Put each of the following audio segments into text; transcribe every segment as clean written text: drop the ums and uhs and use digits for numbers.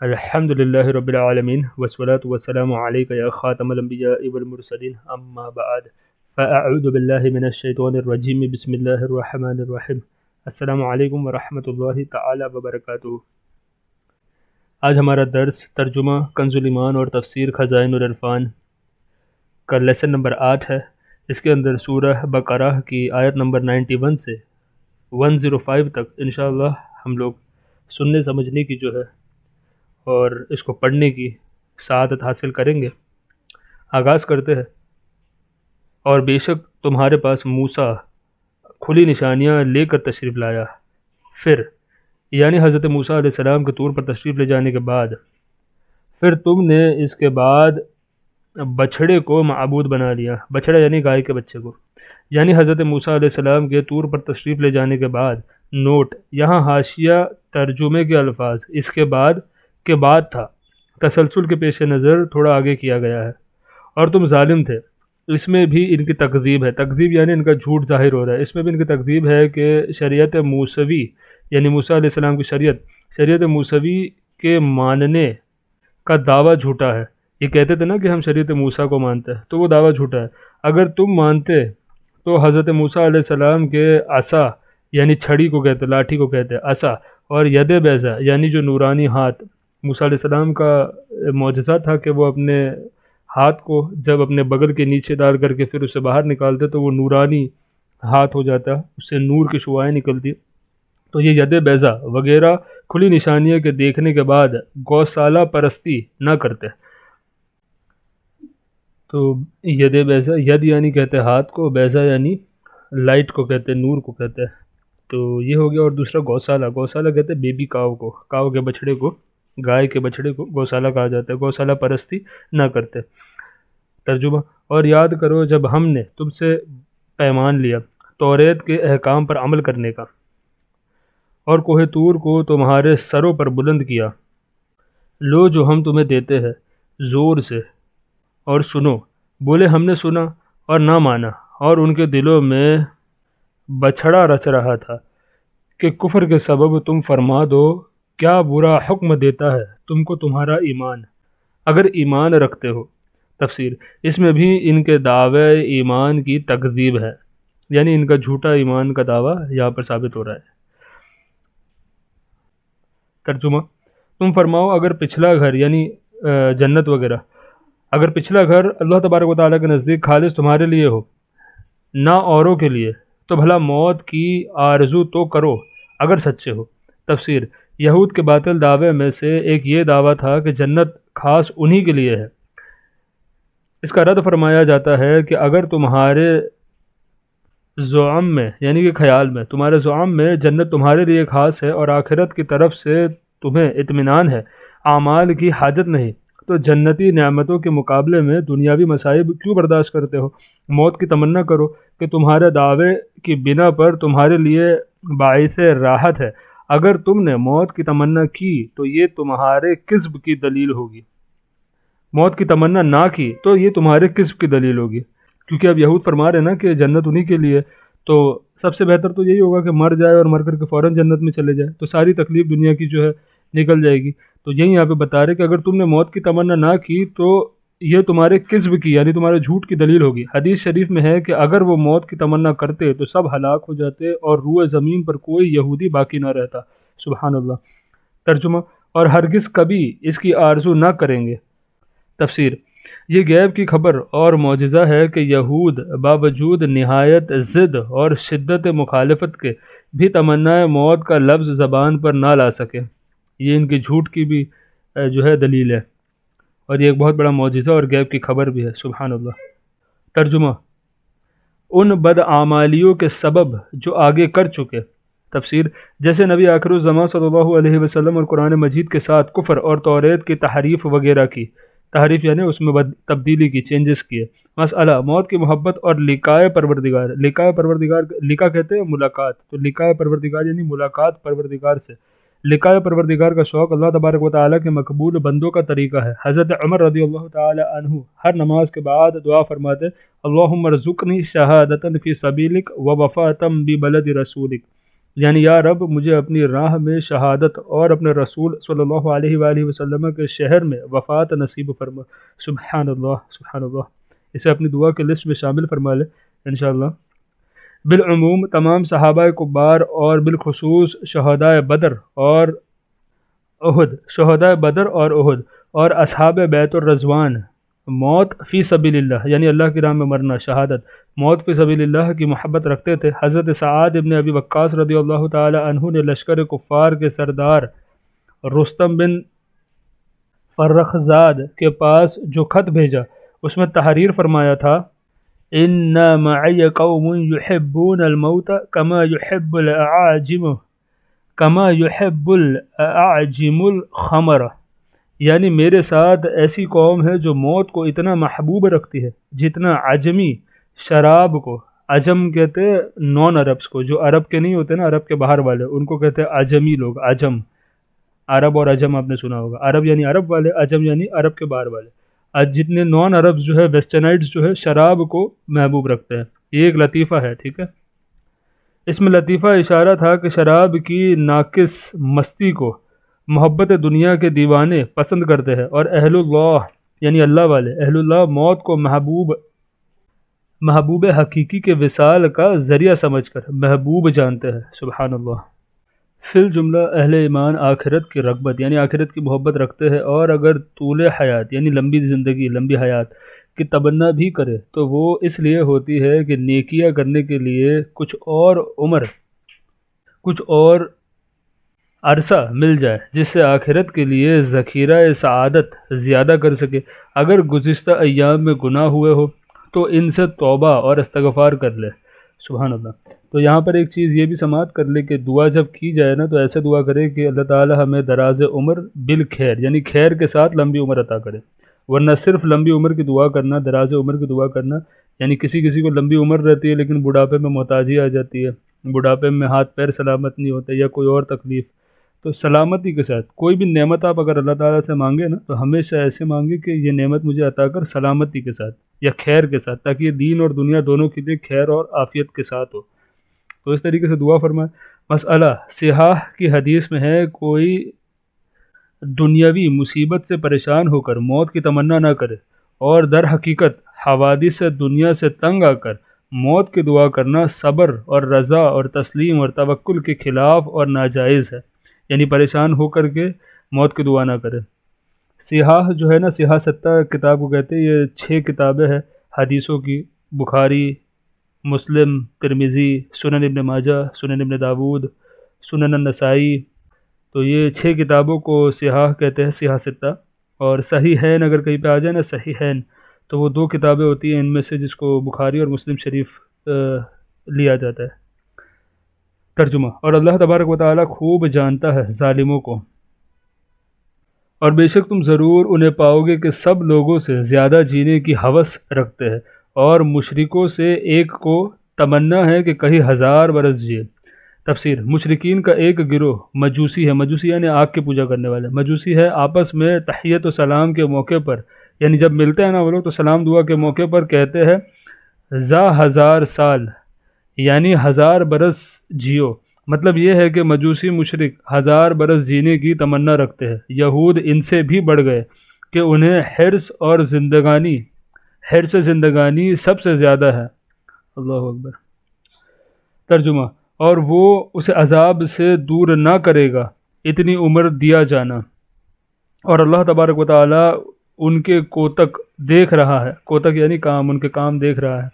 الحمد لله رب العالمين والصلاة والسلام عليك يا خاتم الأنبياء والمرسلين أما بعد فأعوذ بالله من الشيطان الرجيم بسم الله الرحمن الرحيم السلام علیکم ورحمۃ اللہ تعالی وبرکاتہ۔ آج ہمارا درس ترجمہ کنز الایمان اور تفسیر خزائن العرفان کا لیسن نمبر 8 ہے۔ اس کے اندر سورہ بقرہ کی آیت نمبر 91 سے 105 تک انشاءاللہ ہم لوگ سننے سمجھنے کی جو ہے اور اس کو پڑھنے کی سعادت حاصل کریں گے۔ آغاز کرتے ہیں۔ اور بے شک تمہارے پاس موسیٰ کھلی نشانیاں لے کر تشریف لایا، پھر یعنی حضرت موسیٰ علیہ السلام کے طور پر تشریف لے جانے کے بعد پھر تم نے اس کے بعد بچھڑے کو معبود بنا لیا۔ بچھڑا یعنی گائے کے بچے کو، یعنی حضرت موسیٰ علیہ السلام کے طور پر تشریف لے جانے کے بعد۔ نوٹ: یہاں حاشیہ ترجمے کے الفاظ اس کے بعد تھا، تسلسل کے پیش نظر تھوڑا آگے کیا گیا ہے۔ اور تم ظالم تھے، اس میں بھی ان کی تکذیب ہے۔ تکذیب یعنی ان کا جھوٹ ظاہر ہو رہا ہے۔ اس میں بھی ان کی تکذیب ہے کہ شریعت موسوی یعنی موسیٰ علیہ السلام کی شریعت موسوی کے ماننے کا دعویٰ جھوٹا ہے۔ یہ کہتے تھے نا کہ ہم شریعت موسیٰ کو مانتے ہیں، تو وہ دعویٰ جھوٹا ہے۔ اگر تم مانتے تو حضرت موسیٰ علیہ السلام کے عصا یعنی چھڑی کو کہتے، لاٹھی کو کہتے عصا، اور ید بیضا یعنی جو نورانی ہاتھ، موسیٰ علیہ السلام کا معجزہ تھا کہ وہ اپنے ہاتھ کو جب اپنے بغل کے نیچے ڈال کر کے پھر اسے باہر نکالتے تو وہ نورانی ہاتھ ہو جاتا، اس سے نور کی شعاعیں نکلتی۔ تو یہ ید بیضا وغیرہ کھلی نشانیاں کے دیکھنے کے بعد گوسالہ پرستی نہ کرتے۔ تو ید بیضا، ید یعنی کہتے ہاتھ کو، بیضا یعنی لائٹ کو کہتے، نور کو کہتے۔ تو یہ ہو گیا۔ اور دوسرا گوسالہ، گوسالہ کہتے بیبی کاؤ کو، کاؤ کے بچڑے کو، گائے کے بچڑے کو گوسالہ کہا جاتا ہے۔ گوسالہ پرستی نہ کرتے۔ ترجمہ: اور یاد کرو جب ہم نے تم سے پیمان لیا توریت کے احکام پر عمل کرنے کا، اور کوہ طور کو تمہارے سروں پر بلند کیا، لو جو ہم تمہیں دیتے ہیں زور سے اور سنو۔ بولے ہم نے سنا اور نہ مانا، اور ان کے دلوں میں بچھڑا رچ رہا تھا کہ کفر کے سبب تم فرما دو کیا برا حکم دیتا ہے تم کو تمہارا ایمان، اگر ایمان رکھتے ہو۔ تفسیر: اس میں بھی ان کے دعوے ایمان کی تکذیب ہے، یعنی ان کا جھوٹا ایمان کا دعویٰ یہاں پر ثابت ہو رہا ہے۔ ترجمہ: تم فرماؤ اگر پچھلا گھر یعنی جنت وغیرہ، اگر پچھلا گھر اللہ تبارک و تعالیٰ کے نزدیک خالص تمہارے لیے ہو نہ اوروں کے لیے، تو بھلا موت کی آرزو تو کرو اگر سچے ہو۔ تفسیر: یہود کے باطل دعوے میں سے ایک یہ دعویٰ تھا کہ جنت خاص انہی کے لیے ہے۔ اس کا رد فرمایا جاتا ہے کہ اگر تمہارے زعم میں یعنی کہ خیال میں، تمہارے زعم میں جنت تمہارے لیے خاص ہے اور آخرت کی طرف سے تمہیں اطمینان ہے، اعمال کی حاجت نہیں، تو جنتی نعمتوں کے مقابلے میں دنیاوی مصائب کیوں برداشت کرتے ہو؟ موت کی تمنا کرو کہ تمہارے دعوے کی بنا پر تمہارے لیے باعث راحت ہے۔ اگر تم نے موت کی تمنا کی تو یہ تمہارے کذب کی دلیل ہوگی، موت کی تمنا نہ کی تو یہ تمہارے کذب کی دلیل ہوگی۔ کیونکہ اب یہود فرما رہے ہیں نا کہ جنت انہی کے لیے، تو سب سے بہتر تو یہی ہوگا کہ مر جائے اور مر کر کے فوراً جنت میں چلے جائے، تو ساری تکلیف دنیا کی جو ہے نکل جائے گی۔ تو یہی یہاں پہ بتا رہے کہ اگر تم نے موت کی تمنا نہ کی تو یہ تمہارے کذب کی یعنی تمہارے جھوٹ کی دلیل ہوگی۔ حدیث شریف میں ہے کہ اگر وہ موت کی تمنا کرتے تو سب ہلاک ہو جاتے اور روئے زمین پر کوئی یہودی باقی نہ رہتا۔ سبحان اللہ۔ ترجمہ: اور ہرگز کبھی اس کی آرزو نہ کریں گے۔ تفسیر: یہ غیب کی خبر اور معجزہ ہے کہ یہود باوجود نہایت ضد اور شدت مخالفت کے بھی تمنا موت کا لفظ زبان پر نہ لا سکے۔ یہ ان کی جھوٹ کی بھی جو ہے دلیل ہے، اور یہ ایک بہت بڑا معجزہ اور غیب کی خبر بھی ہے۔ سبحان اللہ۔ ترجمہ: ان بدعمالیوں کے سبب جو آگے کر چکے۔ تفسیر: جیسے نبی آخر الزمان صلی اللہ علیہ وسلم اور قرآن مجید کے ساتھ کفر اور توریت کی تحریف وغیرہ کی، تحریف یعنی اس میں تبدیلی کی، چینجز کیے۔ مسئلہ موت کی محبت اور لقائے پروردگار، لقائے پروردگار، لقا کہتے ہیں ملاقات، تو لقائے پروردگار یعنی ملاقات پروردگار سے، لقائے پروردگار کا شوق اللہ تبارک و تعالیٰ کے مقبول بندوں کا طریقہ ہے۔ حضرت عمر رضی اللہ تعالی عنہ ہر نماز کے بعد دعا فرماتے: اللہم ارزقنی شہادۃ فی سبیلک و وفاۃ ببلد رسولک، یعنی یا رب مجھے اپنی راہ میں شہادت اور اپنے رسول صلی اللہ علیہ وآلہ وسلم کے شہر میں وفات نصیب فرما۔ سبحان اللہ سبحان اللہ، اسے اپنی دعا کے لسٹ میں شامل فرما لے انشاءاللہ۔ بالعموم تمام صحابہ کبار اور بالخصوص شہدائے بدر اور احد اور اصحاب بیت الرضوان موت فی سبیل اللہ یعنی اللہ کی راہ میں مرنا، شہادت، موت فی سبیل اللہ کی محبت رکھتے تھے۔ حضرت سعد ابن ابی وقاص رضی اللہ تعالی عنہ نے لشکر کفار کے سردار رستم بن فرخزاد کے پاس جو خط بھیجا اس میں تحریر فرمایا تھا، ان معی قوم یحبون الموت کما یحب الاعجم الخمر، یعنی میرے ساتھ ایسی قوم ہے جو موت کو اتنا محبوب رکھتی ہے جتنا عجمی شراب کو، عجم کہتے ہیں نان عربس کو، جو عرب کے نہیں ہوتے نا، عرب کے باہر والے، ان کو کہتے ہیں عجمی لوگ، عجم، عرب اور عجم آپ نے سنا ہوگا، عرب یعنی عرب والے، عجم یعنی عرب کے باہر والے۔ جتنے نان عرب جو ہے، ویسٹرنائٹس جو ہے، شراب کو محبوب رکھتے ہیں۔ یہ ایک لطیفہ ہے، ٹھیک ہے، اس میں لطیفہ اشارہ تھا کہ شراب کی ناقص مستی کو محبت دنیا کے دیوانے پسند کرتے ہیں، اور اہل اللہ یعنی اللہ والے، اہل اللہ موت کو محبوب حقیقی کے وصال کا ذریعہ سمجھ کر محبوب جانتے ہیں۔ سبحان اللہ۔ فی الجملہ اہل ایمان آخرت کی رغبت یعنی آخرت کی محبت رکھتے ہیں، اور اگر طول حیات یعنی لمبی زندگی، لمبی حیات کی تمنا بھی کرے تو وہ اس لیے ہوتی ہے کہ نیکیاں کرنے کے لیے کچھ اور عرصہ مل جائے جس سے آخرت کے لیے ذخیرہ سعادت زیادہ کر سکے۔ اگر گزشتہ ایام میں گناہ ہوئے ہو تو ان سے توبہ اور استغفار کر لے۔ سبحان اللہ۔ تو یہاں پر ایک چیز یہ بھی سماعت کر لے کہ دعا جب کی جائے نا تو ایسے دعا کرے کہ اللہ تعالی ہمیں دراز عمر بالخیر یعنی خیر کے ساتھ لمبی عمر عطا کرے، ورنہ صرف لمبی عمر کی دعا کرنا، دراز عمر کی دعا کرنا، یعنی کسی کو لمبی عمر رہتی ہے لیکن بڑھاپے میں محتاجی آ جاتی ہے، بڑھاپے میں ہاتھ پیر سلامت نہیں ہوتے یا کوئی اور تکلیف، تو سلامتی کے ساتھ کوئی بھی نعمت آپ اگر اللہ تعالیٰ سے مانگے نا تو ہمیشہ ایسے مانگے کہ یہ نعمت مجھے عطا کر سلامتی کے ساتھ یا خیر کے ساتھ، تاکہ یہ دین اور دنیا دونوں کے لیے خیر اور عافیت کے ساتھ ہو۔ تو اس طریقے سے دعا فرمائے۔ مسئلہ صحاح کی حدیث میں ہے، کوئی دنیاوی مصیبت سے پریشان ہو کر موت کی تمنا نہ کرے، اور در حقیقت حوادث دنیا سے تنگ آ کر موت کی دعا کرنا صبر اور رضا اور تسلیم اور توکل کے خلاف اور ناجائز ہے، یعنی پریشان ہو کر کے موت کی دعا نہ کرے۔ صحاح جو ہے نا، صحاح ستہ کتاب کو کہتے ہیں، یہ 6 کتابیں ہیں حدیثوں کی، بخاری، مسلم، ترمذی، سنن ابن ماجہ، سنن ابن داود، سنن النسائی، تو یہ 6 کتابوں کو صحاح کہتے ہیں، صحاح ستہ۔ اور صحیحین اگر کہیں پہ آ جائے نا، صحیحین، تو وہ 2 کتابیں ہوتی ہیں ان میں سے جس کو بخاری اور مسلم شریف لیا جاتا ہے۔ ترجمہ: اور اللہ تبارک و تعالیٰ خوب جانتا ہے ظالموں کو، اور بے شک تم ضرور انہیں پاؤ گے کہ سب لوگوں سے زیادہ جینے کی ہوس رکھتے ہیں، اور مشرکوں سے ایک کو تمنا ہے کہ کہیں 1000 برس جیے۔ تفسیر: مشرکین کا ایک گروہ مجوسی ہے، مجوسی یعنی آگ کی پوجا کرنے والے، مجوسی ہے، آپس میں تحیت و سلام کے موقع پر، یعنی جب ملتے ہیں نا وہ لوگ تو سلام دعا کے موقع پر کہتے ہیں ذا 1000 سال یعنی 1000 برس جیو۔ مطلب یہ ہے کہ مجوسی مشرک 1000 برس جینے کی تمنا رکھتے ہیں۔ یہود ان سے بھی بڑھ گئے کہ انہیں حرص زندگانی سب سے زیادہ ہے۔ اللہ اکبر۔ ترجمہ: اور وہ اسے عذاب سے دور نہ کرے گا اتنی عمر دیا جانا، اور اللہ تبارک و تعالیٰ ان کے کوتک دیکھ رہا ہے، کوتک یعنی کام، ان کے کام دیکھ رہا ہے۔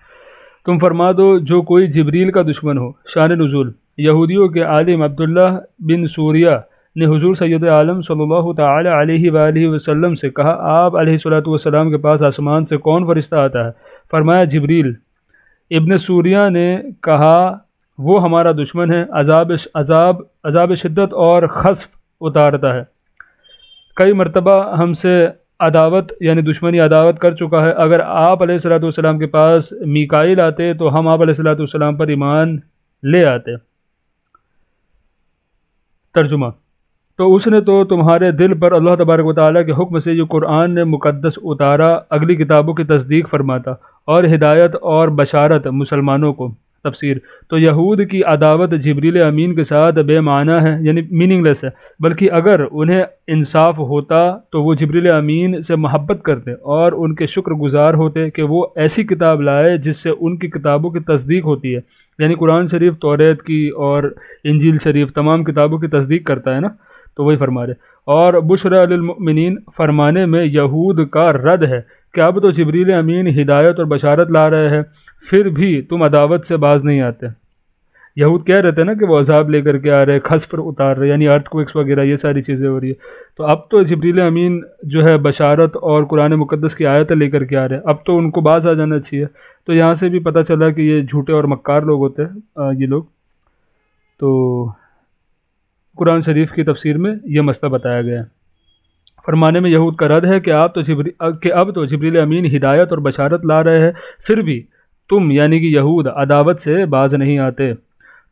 تم فرما دو جو کوئی جبریل کا دشمن ہو۔ شان نزول: یہودیوں کے عالم عبداللہ بن سوریہ نے حضور سید عالم صلی اللہ تعالی علیہ وآلہ وسلم سے کہا، آپ علیہ الصلوۃ والسلام کے پاس آسمان سے کون فرشتہ آتا ہے؟ فرمایا جبریل۔ ابن سوریہ نے کہا وہ ہمارا دشمن ہے، عذاب شدت اور خسف اتارتا ہے، کئی مرتبہ ہم سے عداوت یعنی دشمنی عداوت کر چکا ہے۔ اگر آپ علیہ الصلوۃ والسلام کے پاس میکائیل آتے تو ہم آپ علیہ الصلوۃ والسلام پر ایمان لے آتے۔ ترجمہ: تو اس نے تو تمہارے دل پر اللہ تبارک و تعالیٰ کے حکم سے یہ قرآن نے مقدس اتارا، اگلی کتابوں کی تصدیق فرماتا اور ہدایت اور بشارت مسلمانوں کو۔ تفسیر تو یہود کی عداوت جبریل امین کے ساتھ بے معنی ہے، یعنی میننگ لیس ہے، بلکہ اگر انہیں انصاف ہوتا تو وہ جبریل امین سے محبت کرتے اور ان کے شکر گزار ہوتے کہ وہ ایسی کتاب لائے جس سے ان کی کتابوں کی تصدیق ہوتی ہے، یعنی قرآن شریف، توریت کی اور انجیل شریف تمام کتابوں کی تصدیق کرتا ہے نا، تو وہی فرما رہے۔ اور بشرا للمؤمنین فرمانے میں یہود کا رد ہے کہ اب تو جبریل امین ہدایت اور بشارت لا رہے ہیں، پھر بھی تم عداوت سے باز نہیں آتے۔ یہود کہہ رہے تھے نا کہ وہ عذاب لے کر کے آ رہے، خس پر اتار رہے، یعنی ارتھ کویکس وغیرہ یہ ساری چیزیں ہو رہی ہے، تو اب تو جبریل امین جو ہے بشارت اور قرآن مقدس کی آیتیں لے کر کے آ رہے ہیں، اب تو ان کو باز آ جانا چاہیے۔ تو یہاں سے بھی پتہ چلا کہ یہ جھوٹے اور مکار لوگ ہوتے ہیں یہ لوگ۔ تو قرآن شریف کی تفسیر میں یہ مسئلہ بتایا گیا ہے۔ فرمانے میں یہود کا رد ہے کہ اب تو جبریل امین ہدایت اور بشارت لا رہے ہیں، پھر بھی تم یعنی کہ یہود عداوت سے باز نہیں آتے۔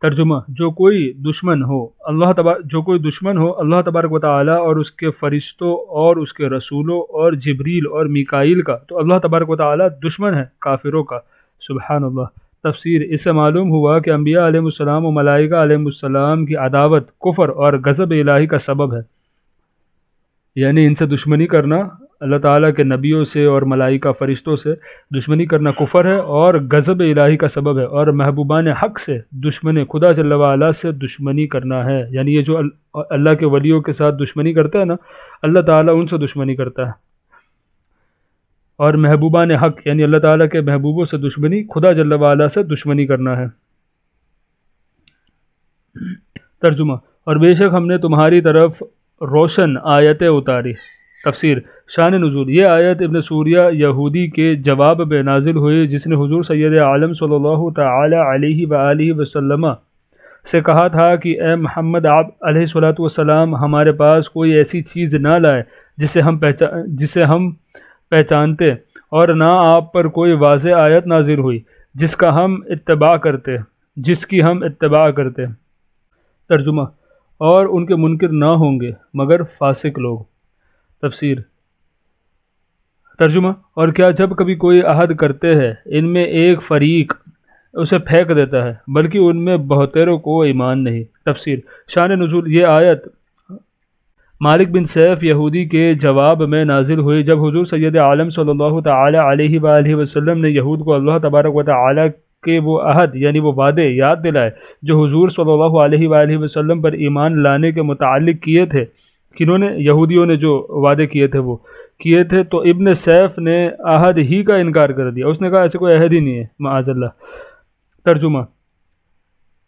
ترجمہ جو کوئی دشمن ہو اللہ تبارک و تعالی اور اس کے فرشتوں اور اس کے رسولوں اور جبریل اور میکائیل کا، تو اللہ تبارک و تعالی دشمن ہے کافروں کا، سبحان اللہ۔ تفسیر اس سے معلوم ہوا کہ انبیاء علیہ السلام و ملائکہ علیہ السلام کی عداوت کفر اور غضب الہی کا سبب ہے، یعنی ان سے دشمنی کرنا، اللہ تعالیٰ کے نبیوں سے اور ملائکہ فرشتوں سے دشمنی کرنا کفر ہے اور غضب الہی کا سبب ہے، اور محبوبان حق سے دشمن خدا جل وعلا سے دشمنی کرنا ہے، یعنی یہ جو اللہ کے ولیوں کے ساتھ دشمنی کرتا ہے نا، اللہ تعالیٰ ان سے دشمنی کرتا ہے، اور محبوبان حق یعنی اللہ تعالیٰ کے محبوبوں سے دشمنی خدا جل وعلا سے دشمنی کرنا ہے۔ ترجمہ اور بے شک ہم نے تمہاری طرف روشن آیتیں اتاری۔ تفسیر شان نزول یہ آیت ابن سوریہ یہودی کے جواب میں نازل ہوئی جس نے حضور سید عالم صلی اللہ تعالی علیہ وآلہ وسلم سے کہا تھا کہ اے محمد آپ علیہ الصلوۃ والسلام ہمارے پاس کوئی ایسی چیز نہ لائے جسے ہم پہچانتے، اور نہ آپ پر کوئی واضح آیت نازل ہوئی جس کی ہم اتباع کرتے۔ ترجمہ اور ان کے منکر نہ ہوں گے مگر فاسق لوگ۔ تفسیر ترجمہ اور کیا جب کبھی کوئی عہد کرتے ہیں ان میں ایک فریق اسے پھینک دیتا ہے، بلکہ ان میں بہتروں کو ایمان نہیں۔ تفسیر شان نزول یہ آیت مالک بن سیف یہودی کے جواب میں نازل ہوئی جب حضور سید عالم صلی اللہ تعالی علیہ وآلہ وسلم نے یہود کو اللہ تبارک و تعالی کہ وہ عہد یعنی وہ وعدے یاد دلائے جو حضور صلی اللہ علیہ وآلہ وسلم پر ایمان لانے کے متعلق کیے تھے۔ کنہوں نے؟ یہودیوں نے جو وعدے کیے تھے وہ کیے تھے، تو ابن سیف نے عہد ہی کا انکار کر دیا، اس نے کہا ایسے کوئی عہد ہی نہیں ہے، معاذ اللہ۔ ترجمہ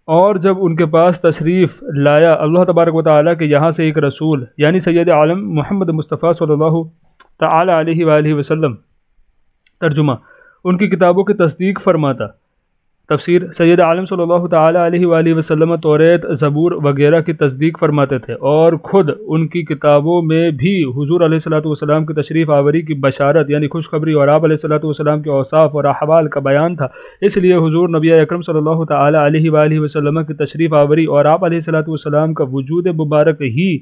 اور جب ان کے پاس تشریف لایا اللہ تبارک و تعالیٰ کے یہاں سے ایک رسول یعنی سید عالم محمد مصطفیٰ صلی اللہ تعالی علیہ وآلہ وسلم، ترجمہ ان کی کتابوں کی تصدیق فرماتا۔ تفسیر سید عالم صلی اللہ تعالی علیہ وآلہ وسلم توریت، زبور وغیرہ کی تصدیق فرماتے تھے، اور خود ان کی کتابوں میں بھی حضور علیہ الصلوۃ والسلام کی تشریف آوری کی بشارت یعنی خوشخبری اور آپ علیہ الصلوۃ والسلام کے اوصاف اور احوال کا بیان تھا، اس لیے حضور نبی اکرم صلی اللہ تعالی علیہ وآلہ وسلم کی تشریف آوری اور آپ علیہ الصلوۃ والسلام کا وجود مبارک ہی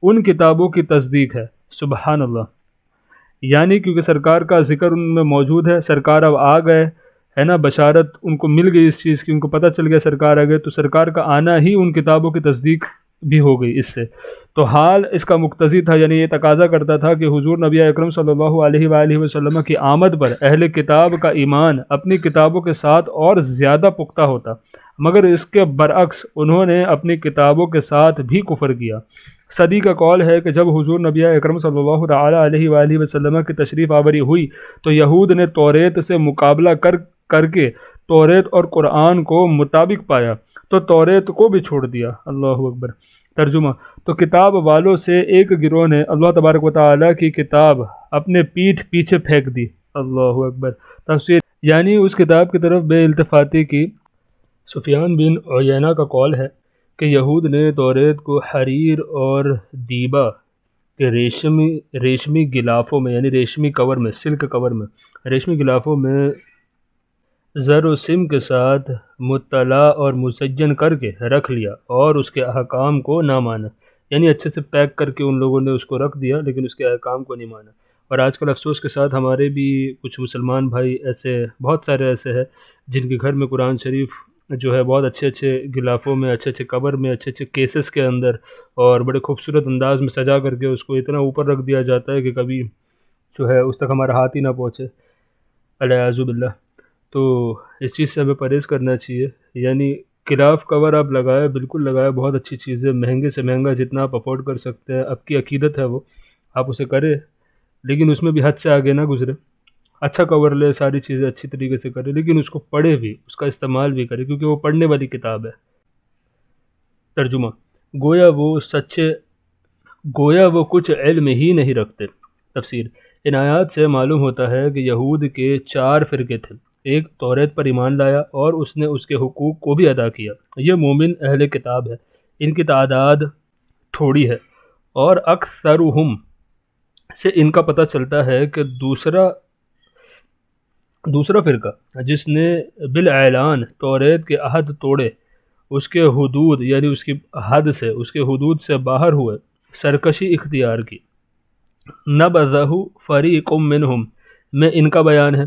ان کتابوں کی تصدیق ہے، سبحان اللہ۔ یعنی کیونکہ سرکار کا ذکر ان میں موجود ہے، سرکار اب آ گئے ہے نا، بشارت ان کو مل گئی اس چیز کی، ان کو پتہ چل گیا سرکار آ گئے، تو سرکار کا آنا ہی ان کتابوں کی تصدیق بھی ہو گئی اس سے، تو حال اس کا مقتضی تھا، یعنی یہ تقاضا کرتا تھا کہ حضور نبی اکرم صلی اللہ علیہ وآلہ وسلم کی آمد پر اہل کتاب کا ایمان اپنی کتابوں کے ساتھ اور زیادہ پختہ ہوتا، مگر اس کے برعکس انہوں نے اپنی کتابوں کے ساتھ بھی کفر کیا۔ صدی کا قول ہے کہ جب حضور نبی اکرم صلی اللہ تعالی علیہ وآلہ وسلم کی تشریف آوری ہوئی تو یہود نے توریت سے مقابلہ کر کے توریت اور قرآن کو مطابق پایا تو توریت کو بھی چھوڑ دیا، اللہ اکبر۔ ترجمہ تو کتاب والوں سے ایک گروہ نے اللہ تبارک و تعالیٰ کی کتاب اپنے پیٹھ پیچھے پھینک دی، اللہ اکبر۔ تفسیر یعنی اس کتاب کی طرف بے التفاتی کی۔ سفیان بن عیینہ کا قول ہے کہ یہود نے توریت کو حریر اور دیبا کے ریشمی غلافوں میں یعنی ریشمی کور میں، سلک کور میں، ریشمی غلافوں میں زر و سم کے ساتھ مطلع اور مسجن کر کے رکھ لیا اور اس کے احکام کو نہ مانا، یعنی اچھے سے پیک کر کے ان لوگوں نے اس کو رکھ دیا لیکن اس کے احکام کو نہیں مانا۔ اور آج کل افسوس کے ساتھ ہمارے بھی کچھ مسلمان بھائی ایسے، بہت سارے ایسے ہیں جن کے گھر میں قرآن شریف جو ہے بہت اچھے اچھے غلافوں میں، اچھے اچھے کور میں، اچھے اچھے کیسز کے اندر، اور بڑے خوبصورت انداز میں سجا کر کے اس کو اتنا اوپر رکھ دیا جاتا ہے کہ کبھی جو ہے اس تک ہمارا ہاتھ ہی نہ پہنچے، الیاذ باللہ۔ تو اس چیز سے ہمیں پرہیز کرنا چاہیے، یعنی غلاف کور آپ لگائیں، بالکل لگائیں، بہت اچھی چیز ہے، مہنگے سے مہنگا جتنا آپ افورڈ کر سکتے ہیں، آپ کی عقیدت ہے وہ، آپ اسے کریں، لیکن اس میں بھی حد سے آگے نہ گزرے۔ اچھا کور لے، ساری چیزیں اچھی طریقے سے کرے، لیکن اس کو پڑھے بھی، اس کا استعمال بھی کرے، کیونکہ وہ پڑھنے والی کتاب ہے۔ ترجمہ: گویا وہ سچے گویا وہ کچھ علم ہی نہیں رکھتے۔ تفسیر: ان آیات سے معلوم ہوتا ہے کہ یہود کے 4 فرقے تھے۔ ایک توریت پر ایمان لایا اور اس نے اس کے حقوق کو بھی ادا کیا، یہ مومن اہل کتاب ہے، ان کی تعداد تھوڑی ہے، اور اکثرہم سے ان کا پتہ چلتا ہے کہ دوسرا فرقہ جس نے بالاعلان توریت کے عہد توڑے، اس کے حدود یعنی اس کی حد سے، اس کے حدود سے باہر ہوئے، سرکشی اختیار کی، نبذہ فریق منہم میں ان کا بیان ہے۔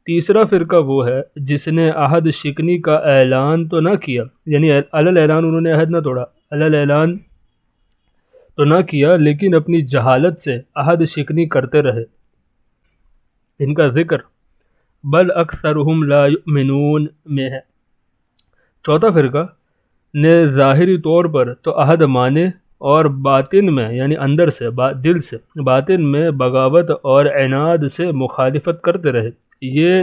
تیسرا فرقہ وہ ہے جس نے عہد شکنی کا اعلان تو نہ کیا، یعنی علی اعلان انہوں نے عہد نہ توڑا، علی اعلان تو نہ کیا، لیکن اپنی جہالت سے عہد شکنی کرتے رہے، ان کا ذکر بل اکثرہم لا یؤمنون میں ہے۔ چوتھا فرقہ نے ظاہری طور پر تو عہد مانے اور باطن میں یعنی اندر سے، دل سے، باطن میں بغاوت اور عناد سے مخالفت کرتے رہے، یہ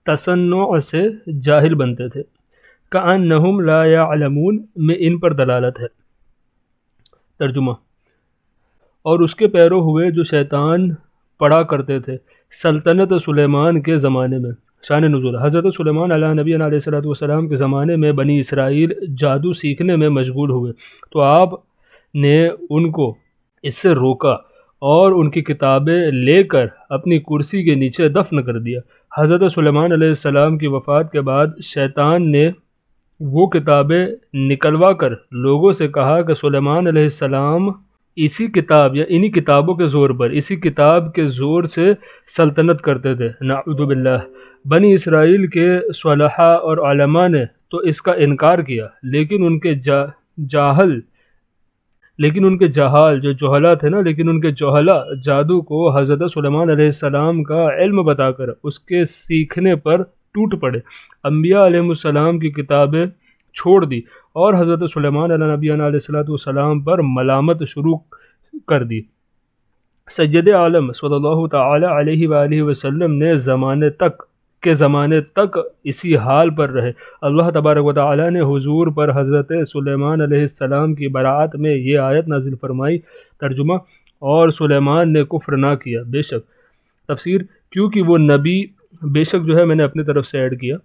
تصنع سے جاہل بنتے تھے۔ کأنہم لا یعلمون میں ان پر دلالت ہے۔ ترجمہ: اور اس کے پیرو ہوئے جو شیطان پڑھا کرتے تھے سلطنت سلیمان کے زمانے میں۔ شان نزول: حضرت سلیمان علیہ نبی علیہ الصلوۃ والسلام کے زمانے میں بنی اسرائیل جادو سیکھنے میں مشغول ہوئے تو آپ نے ان کو اس سے روکا اور ان کی کتابیں لے کر اپنی کرسی کے نیچے دفن کر دیا۔ حضرت سلیمان علیہ السلام کی وفات کے بعد شیطان نے وہ کتابیں نکلوا کر لوگوں سے کہا کہ سلیمان علیہ السلام اسی کتاب یا انہی کتابوں کے زور پر، اسی کتاب کے زور سے سلطنت کرتے تھے، نعوذ باللہ۔ بنی اسرائیل کے صلحاء اور علماء نے تو اس کا انکار کیا، لیکن ان کے جہلا تھے نا، لیکن ان کے جہلا جادو کو حضرت سلیمان علیہ السلام کا علم بتا کر اس کے سیکھنے پر ٹوٹ پڑے، انبیاء علیہ السلام کی کتابیں چھوڑ دی اور حضرت سلیمان علیہ نبی علیہ الصلوۃ والسلام پر ملامت شروع کر دی۔ سید عالم صلی اللہ تعالی علیہ وآلہ وسلم نے زمانے تک اسی حال پر رہے۔ اللہ تبارک و تعالی نے حضور پر حضرت سلیمان علیہ السلام کی برات میں یہ آیت نازل فرمائی۔ ترجمہ: اور سلیمان نے کفر نہ کیا، بے شک۔ تفسیر: کیونکہ وہ نبی، بے شک جو ہے میں نے اپنی طرف سے ایڈ کیا،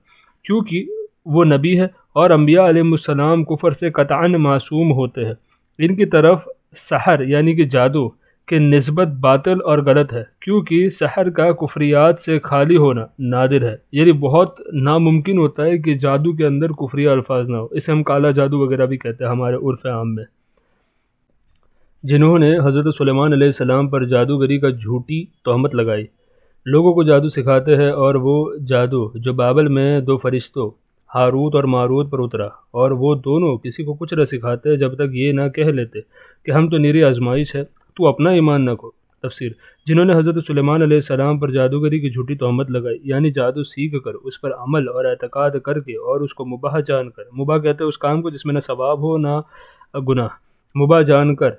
کیونکہ وہ نبی ہے اور انبیاء علیہ السلام کفر سے قطعاً معصوم ہوتے ہیں، ان کی طرف سحر یعنی کہ جادو کہ نسبت باطل اور غلط ہے، کیونکہ سحر کا کفریات سے خالی ہونا نادر ہے، یعنی بہت ناممکن ہوتا ہے کہ جادو کے اندر کفری الفاظ نہ ہو، اسے ہم کالا جادو وغیرہ بھی کہتے ہیں ہمارے عرف عام میں۔ جنہوں نے حضرت سلیمان علیہ السلام پر جادوگری کا جھوٹی تہمت لگائی، لوگوں کو جادو سکھاتے ہیں، اور وہ جادو جو بابل میں 2 فرشتوں ہاروت اور ماروت پر اترا، اور وہ دونوں کسی کو کچھ نہ سکھاتے جب تک یہ نہ کہہ لیتے کہ ہم تو نیری آزمائش ہے، تو اپنا ایمان نہ کھو۔ تفسیر: جنہوں نے حضرت سلیمان علیہ السلام پر جادوگری کی جھوٹی تہمت لگائی، یعنی جادو سیکھ کر اس پر عمل اور اعتقاد کر کے اور اس کو مباح جان کر، مباح کہتے ہیں اس کام کو جس میں نہ ثواب ہو نہ گناہ، مباح جان کر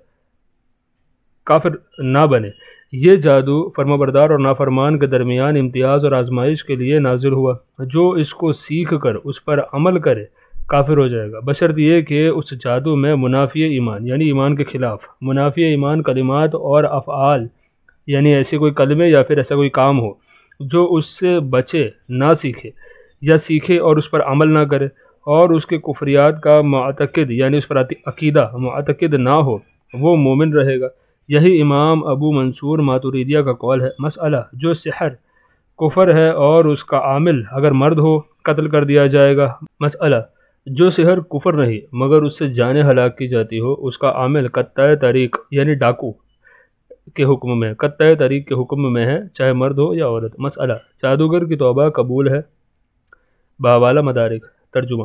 کافر نہ بنے۔ یہ جادو فرمانبردار اور نافرمان کے درمیان امتیاز اور آزمائش کے لیے نازل ہوا، جو اس کو سیکھ کر اس پر عمل کرے کافر ہو جائے گا، بشرط یہ کہ اس جادو میں منافی ایمان یعنی ایمان کے خلاف منافی ایمان کلمات اور افعال یعنی ایسے کوئی کلمے یا پھر ایسا کوئی کام ہو جو اس سے بچے، نہ سیکھے، یا سیکھے اور اس پر عمل نہ کرے، اور اس کے کفریات کا معتقد یعنی اس پر عقیدہ معتقد نہ ہو، وہ مومن رہے گا۔ یہی امام ابو منصور ماتوریدیہ کا قول ہے۔ مسئلہ: جو سحر کفر ہے اور اس کا عامل اگر مرد ہو قتل کر دیا جائے گا۔ مسئلہ: جو سحر کفر نہیں مگر اس سے جانیں ہلاک کی جاتی ہو، اس کا عامل قطع طریق یعنی ڈاکو کے حکم میں، قطع طریق کے حکم میں ہے، چاہے مرد ہو یا عورت۔ مسئلہ: جادوگر کی توبہ قبول ہے؟ بحوالہ مدارک۔ ترجمہ: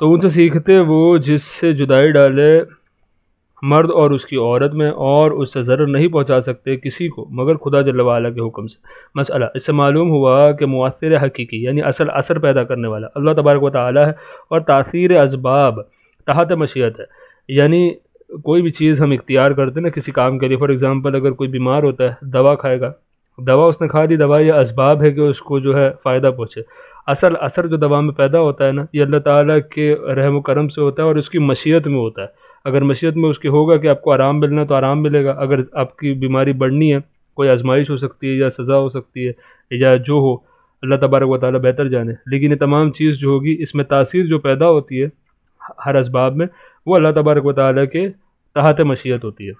تو ان سے سیکھتے وہ جس سے جدائی ڈالے مرد اور اس کی عورت میں، اور اس سے ضرر نہیں پہنچا سکتے کسی کو مگر خدا جل وعلا کے حکم سے۔ مسئلہ: اس سے معلوم ہوا کہ مؤثر حقیقی یعنی اصل اثر پیدا کرنے والا اللہ تبارک و تعالی ہے، اور تاثیر اسباب تحت مشیت ہے۔ یعنی کوئی بھی چیز ہم اختیار کرتے ہیں نا کسی کام کے لیے، فار ایگزامپل اگر کوئی بیمار ہوتا ہے دوا کھائے گا، دوا اس نے کھا دی، دوا یہ اسباب ہے کہ اس کو جو ہے فائدہ پہنچے۔ اصل اثر جو دوا میں پیدا ہوتا ہے نا، یہ اللہ تعالیٰ کے رحم و کرم سے ہوتا ہے اور اس کی مشیت میں ہوتا ہے۔ اگر مشیت میں اس کی ہوگا کہ آپ کو آرام ملنا ہے تو آرام ملے گا، اگر آپ کی بیماری بڑھنی ہے، کوئی آزمائش ہو سکتی ہے یا سزا ہو سکتی ہے یا جو ہو، اللہ تبارک و تعالیٰ بہتر جانے، لیکن یہ تمام چیز جو ہوگی اس میں تاثیر جو پیدا ہوتی ہے ہر اسباب میں، وہ اللہ تبارک و تعالیٰ کے تحت مشیت ہوتی ہے،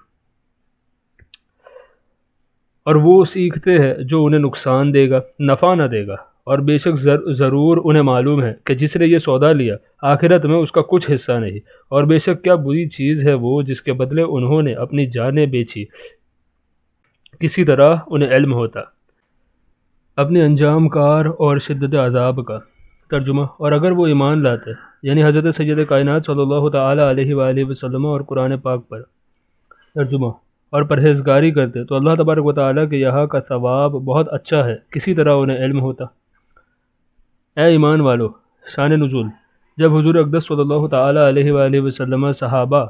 اور وہ سیکھتے ہیں جو انہیں نقصان دے گا نفع نہ دے گا، اور بے شک ضرور انہیں معلوم ہے کہ جس نے یہ سودا لیا آخرت میں اس کا کچھ حصہ نہیں، اور بے شک کیا بری چیز ہے وہ جس کے بدلے انہوں نے اپنی جانیں بیچی، کسی طرح انہیں علم ہوتا اپنے انجام کار اور شدت عذاب کا۔ ترجمہ: اور اگر وہ ایمان لاتے یعنی حضرت سید کائنات صلی اللہ تعالی علیہ وآلہ وسلم اور قرآن پاک پر، ترجمہ، اور پرہیزگاری کرتے تو اللہ تبارک و تعالیٰ کے یہاں کا ثواب بہت اچھا ہے، کسی طرح انہیں علم ہوتا۔ اے ایمان والو! شان نزول: جب حضور اقدس صلی اللہ تعالی علیہ وآلہ وسلم صحابہ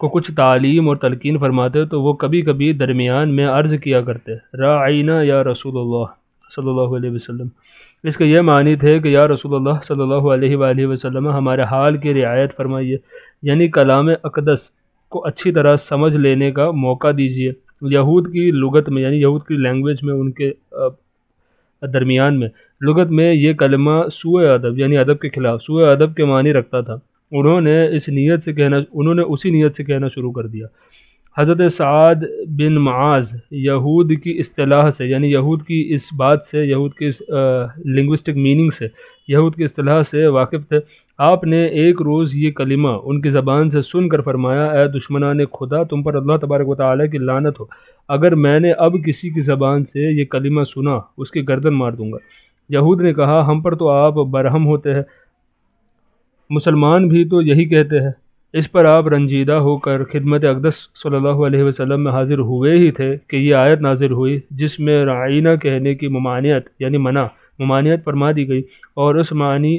کو کچھ تعلیم اور تلقین فرماتے تو وہ کبھی کبھی درمیان میں عرض کیا کرتے، راعینا یا رسول اللہ صلی اللہ علیہ وسلم۔ اس کے یہ معنی تھے کہ یا رسول اللہ صلی اللہ علیہ وآلہ وسلم ہمارے حال کی رعایت فرمائیے، یعنی کلام اقدس کو اچھی طرح سمجھ لینے کا موقع دیجیے۔ یہود کی لغت میں یعنی یہود کی لینگویج میں، ان کے درمیان میں لغت میں یہ کلمہ سوء ادب یعنی ادب کے خلاف سوء ادب کے معنی رکھتا تھا۔ انہوں نے اسی نیت سے کہنا شروع کر دیا۔ حضرت سعد بن معاذ یہود کی اصطلاح سے یعنی یہود کی اس بات سے، یہود کی اس لنگوسٹک میننگ سے، یہود کی اصطلاح سے واقف تھے۔ آپ نے ایک روز یہ کلمہ ان کی زبان سے سن کر فرمایا، اے دشمنان خدا، تم پر اللہ تبارک و تعالیٰ کی لعنت ہو، اگر میں نے اب کسی کی زبان سے یہ کلمہ سنا اس کی گردن مار دوں گا۔ یہود نے کہا، ہم پر تو آپ برہم ہوتے ہیں، مسلمان بھی تو یہی کہتے ہیں۔ اس پر آپ رنجیدہ ہو کر خدمت اقدس صلی اللہ علیہ وسلم میں حاضر ہوئے ہی تھے کہ یہ آیت نازل ہوئی جس میں رعینہ کہنے کی ممانعت یعنی ممانعت فرما دی گئی، اور اس معنی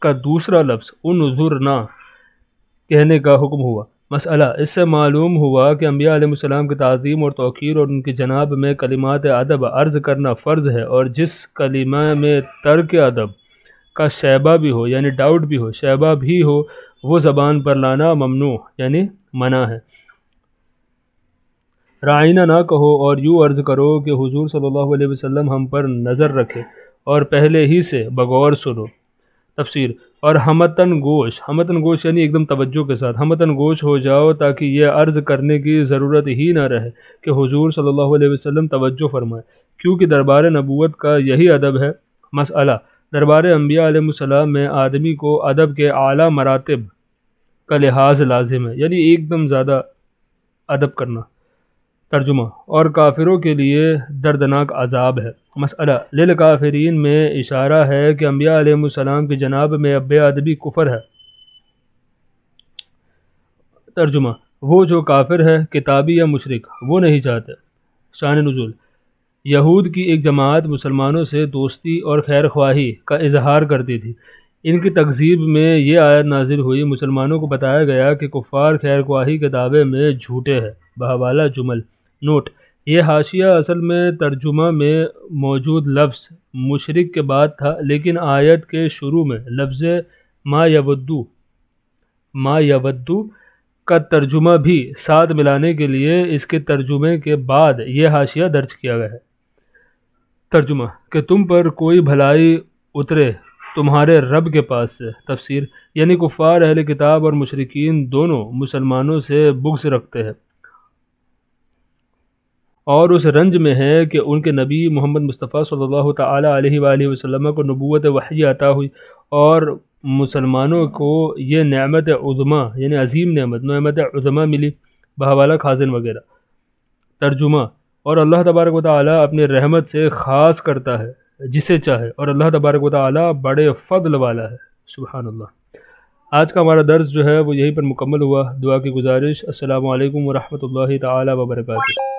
کا دوسرا لفظ انظرنا کہنے کا حکم ہوا۔ مسئلہ: اس سے معلوم ہوا کہ انبیاء علیہ السلام کی تعظیم اور توقیر اور ان کی جناب میں کلمات ادب عرض کرنا فرض ہے، اور جس کلمہ میں ترک ادب کا شیبہ بھی ہو یعنی ڈاؤٹ بھی ہو، شیبہ بھی ہو، وہ زبان پر لانا ممنوع یعنی منع ہے۔ رعینہ نہ کہو اور یوں عرض کرو کہ حضور صلی اللہ علیہ وسلم ہم پر نظر رکھے اور پہلے ہی سے بغور سنو۔ تفسیر: اور ہمتن گوش یعنی ایک دم توجہ کے ساتھ ہمتن گوش ہو جاؤ تاکہ یہ عرض کرنے کی ضرورت ہی نہ رہے کہ حضور صلی اللہ علیہ وسلم توجہ فرمائے، کیونکہ دربار نبوت کا یہی ادب ہے۔ مسئلہ: دربار انبیاء علیہ السلام میں آدمی کو ادب کے اعلیٰ مراتب کا لحاظ لازم ہے، یعنی ایک دم زیادہ ادب کرنا۔ ترجمہ: اور کافروں کے لیے دردناک عذاب ہے۔ مسئلہ: للکافرین میں اشارہ ہے کہ انبیاء علیہ السلام کی جناب میں بے ادبی کفر ہے۔ ترجمہ: وہ جو کافر ہے کتابی یا مشرک وہ نہیں چاہتے۔ شان نزول: یہود کی ایک جماعت مسلمانوں سے دوستی اور خیر خواہی کا اظہار کرتی تھی۔ ان کی تکذیب میں یہ آیت نازل ہوئی، مسلمانوں کو بتایا گیا کہ کفار خیر خواہی کے دعوے میں جھوٹے ہیں۔ بحوالہ جمل نوٹ: یہ حاشیہ اصل میں ترجمہ میں موجود لفظ مشرک کے بعد تھا، لیکن آیت کے شروع میں لفظ ما یودو کا ترجمہ بھی ساتھ ملانے کے لیے اس کے ترجمے کے بعد یہ حاشیہ درج کیا گیا ہے۔ ترجمہ: کہ تم پر کوئی بھلائی اترے تمہارے رب کے پاس سے۔ تفسیر: یعنی کفار اہل کتاب اور مشرکین دونوں مسلمانوں سے بغض رکھتے ہیں اور اس رنج میں ہے کہ ان کے نبی محمد مصطفیٰ صلی اللہ تعالی علیہ وآلہ وسلم کو نبوت وحی عطا ہوئی اور مسلمانوں کو یہ نعمت عظمیٰ یعنی عظیم نعمت عظمیٰ ملی، بحوالہ خازن وغیرہ۔ ترجمہ: اور اللہ تبارک و تعالی اپنی رحمت سے خاص کرتا ہے جسے چاہے، اور اللہ تبارک و تعالی بڑے فضل والا ہے۔ سبحان اللہ۔ آج کا ہمارا درس جو ہے وہ یہیں پر مکمل ہوا۔ دعا کی گزارش، السلام علیکم ورحمۃ اللہ تعالی وبرکاتہ۔